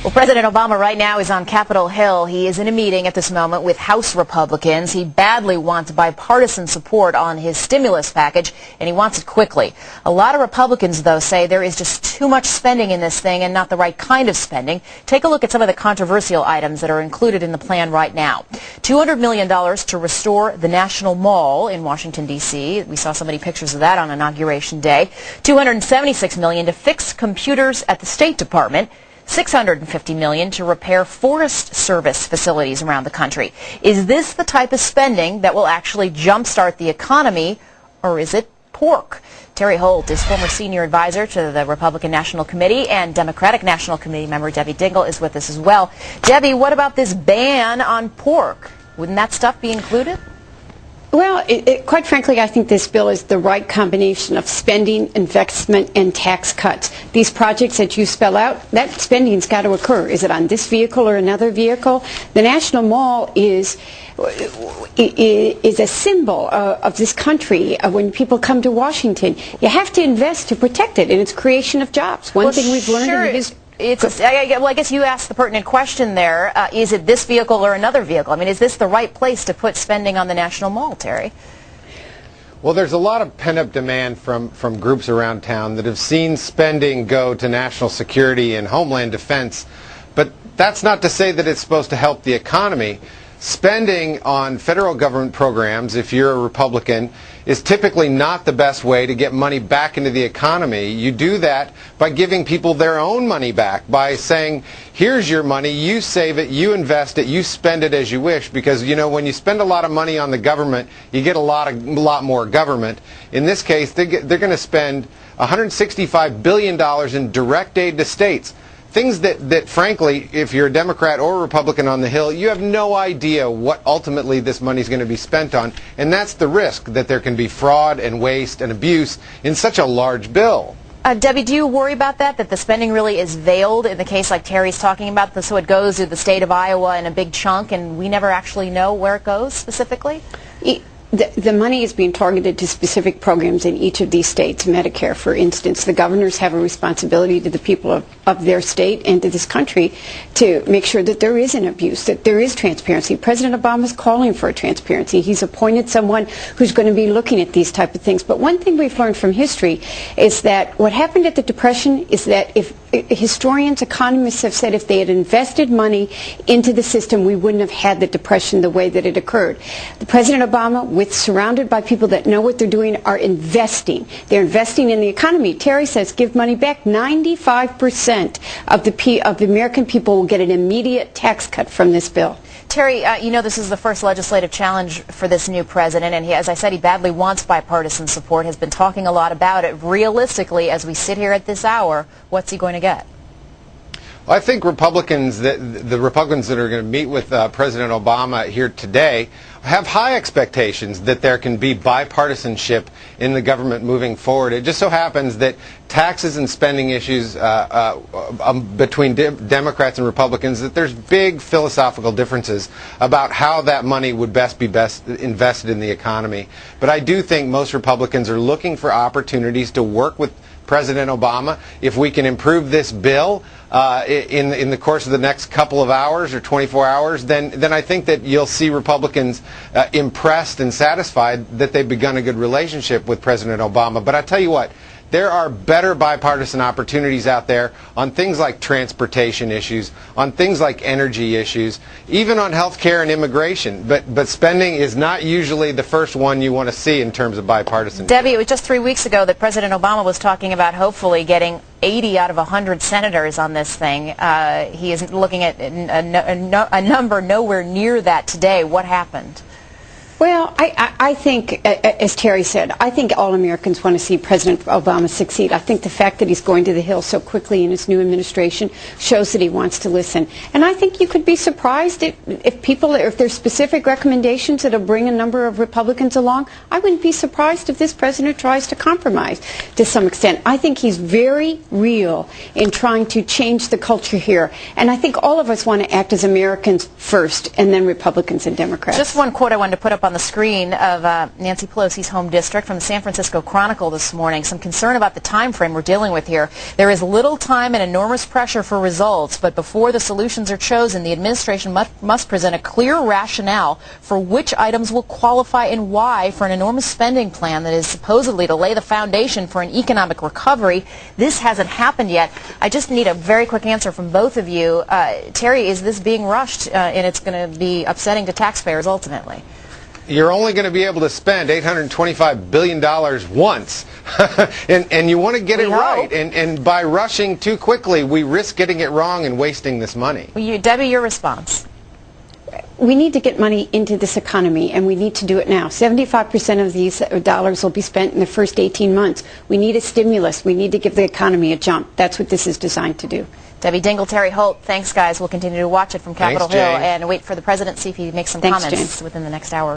Well, President Obama right now is on Capitol Hill. He is in a meeting at this moment with House Republicans. He badly wants bipartisan support on his stimulus package, and he wants it quickly. A lot of Republicans, though, say there is just too much spending in this thing and not the right kind of spending. Take a look at some of the controversial items that are included in the plan right now. $200 million to restore the National Mall in Washington, D.C. We saw so many pictures of that on Inauguration Day. $276 million to fix computers at the State Department. $650 million to repair Forest Service facilities around the country. Is this the type of spending that will actually jumpstart the economy, or is it pork? Terry Holt is former senior advisor to the Republican National Committee, and Democratic National Committee member Debbie Dingell is with us as well. Debbie, what about this ban on pork? Wouldn't that stuff be included? Well, quite frankly, I think this bill is the right combination of spending, investment, and tax cuts. These projects that you spell out, that spending's got to occur. Is it on this vehicle or another vehicle? The National Mall is a symbol of this country. When people come to Washington, you have to invest to protect it, and it's creation of jobs. One thing we've learned in history. Well, I guess you asked the pertinent question there. Is it this vehicle or another vehicle? I mean, is this the right place to put spending on the National Mall, Terry? Well, there's a lot of pent-up demand from groups around town that have seen spending go to national security and homeland defense. But that's not to say that it's supposed to help the economy. Spending on federal government programs, if you're a Republican, is typically not the best way to get money back into the economy. You do that by giving people their own money back, by saying, here's your money, you save it, you invest it, you spend it as you wish, because, you know, when you spend a lot of money on the government, you get a lot more government. In this case, they're going to spend $165 billion in direct aid to states. Things that, frankly, if you're a Democrat or a Republican on the Hill, you have no idea what ultimately this money is going to be spent on. And that's the risk, that there can be fraud and waste and abuse in such a large bill. Debbie, do you worry about that the spending really is veiled in the case like Terry's talking about, so it goes to the state of Iowa in a big chunk and we never actually know where it goes specifically? The money is being targeted to specific programs in each of these states. Medicare, for instance, the governors have a responsibility to the people of their state and to this country to make sure that there is an abuse, that there is transparency. President Obama is calling for transparency. He's appointed someone who's going to be looking at these type of things. But one thing we've learned from history is that what happened at the Depression is that if historians, economists have said if they had invested money into the system, we wouldn't have had the Depression the way that it occurred. President Obama, surrounded by people that know what they're doing, are investing. They're investing in the economy. Terry says give money back. 95% of the American people will get an immediate tax cut from this bill. Terry, you know this is the first legislative challenge for this new president, and he, as I said, he badly wants bipartisan support, has been talking a lot about it. Realistically, as we sit here at this hour, what's he going to get? Well, I think the Republicans that are going to meet with President Obama here today have high expectations that there can be bipartisanship in the government moving forward. It just so happens that taxes and spending issues between Democrats and Republicans, that there's big philosophical differences about how that money would best invested in the economy. But I do think most Republicans are looking for opportunities to work with President Obama. If we can improve this bill in the course of the next couple of hours or 24 hours, then I think that you'll see Republicans impressed and satisfied that they've begun a good relationship with President Obama. But I tell you what, there are better bipartisan opportunities out there on things like transportation issues, on things like energy issues, even on health care and immigration. But spending is not usually the first one you want to see in terms of bipartisan. Debbie, it was just 3 weeks ago that President Obama was talking about hopefully getting 80 out of 100 senators on this thing. He is looking at a number nowhere near that today. What happened? Well, I think, as Terry said, I think all Americans want to see President Obama succeed. I think the fact that he's going to the Hill so quickly in his new administration shows that he wants to listen. And I think you could be surprised if there's specific recommendations that will bring a number of Republicans along. I wouldn't be surprised if this president tries to compromise to some extent. I think he's very real in trying to change the culture here. And I think all of us want to act as Americans first, and then Republicans and Democrats. Just one quote I wanted to put up up on the screen of Nancy Pelosi's home district from the San Francisco Chronicle this morning. Some concern about the time frame we're dealing with here. There is little time and enormous pressure for results, but before the solutions are chosen, the administration must present a clear rationale for which items will qualify and why for an enormous spending plan that is supposedly to lay the foundation for an economic recovery. This hasn't happened yet. I just need a very quick answer from both of you. Terry, is this being rushed and it's going to be upsetting to taxpayers ultimately? You're only going to be able to spend $825 billion once, and you want to get it right. And by rushing too quickly, we risk getting it wrong and wasting this money. Well, Debbie, your response. We need to get money into this economy, and we need to do it now. 75% of these dollars will be spent in the first 18 months. We need a stimulus. We need to give the economy a jump. That's what this is designed to do. Debbie Dingell, Terry Holt, thanks, guys. We'll continue to watch it from Capitol Hill and wait for the president to see if he makes some comments within the next hour.